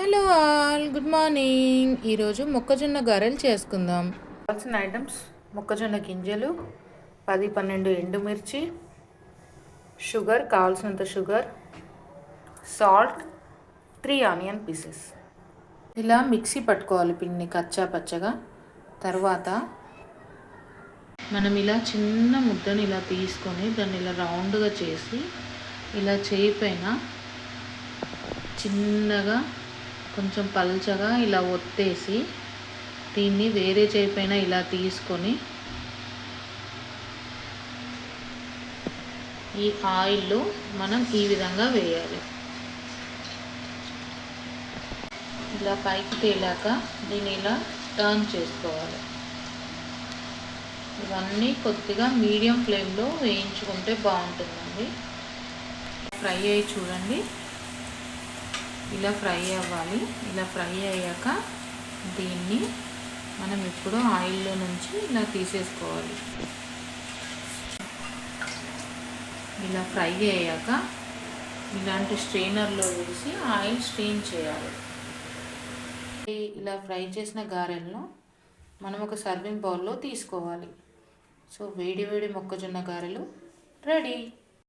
Hello all, good morning. ఈరోజు మొక్కజొన్న గారెలు చేసుకుందాం. కావాల్సిన ఐటమ్స్: మొక్కజొన్న గింజలు 10-12 ఎండుమిర్చి, షుగర్ కావాల్సినంత షుగర్, సాల్ట్, 3 ఆనియన్ పీసెస్. ఇలా మిక్సీ పట్టుకోవాలి పిండిని కచ్చా పచ్చగా. తర్వాత మనం ఇలా చిన్న ముద్దను ఇలా తీసుకొని దాన్ని ఇలా రౌండ్గా చేసి ఇలా చేయి పైన చిన్నగా కొంచెం పల్చగా ఇలా ఒత్తేసి దీన్ని వేరే చేయి పైన ఇలా తీసుకొని ఈ ఆయిల్లో మనం ఈ విధంగా వేయాలి. ఇలా పైకి తేలాక దీన్ని ఇలా టర్న్ చేసుకోవాలి. ఇవన్నీ కొద్దిగా మీడియం ఫ్లేమ్లో వేయించుకుంటే బాగుంటుందండి. ఫ్రై అయ్యి చూడండి, ఇలా ఫ్రై అవ్వాలి. ఇలా ఫ్రై అయ్యాక దీన్ని మనం ఇప్పుడు ఆయిల్లో నుంచి ఇలా తీసేసుకోవాలి. ఇలా ఫ్రై అయ్యాక ఇలాంటి స్ట్రెయినర్లో వేసి ఆయిల్ స్ట్రెయిన్ చేయాలి. ఇలా ఫ్రై చేసిన గారెలను మనం ఒక సర్వింగ్ బౌల్లో తీసుకోవాలి. సో వేడి వేడి మొక్కజొన్న గారెలు రెడీ.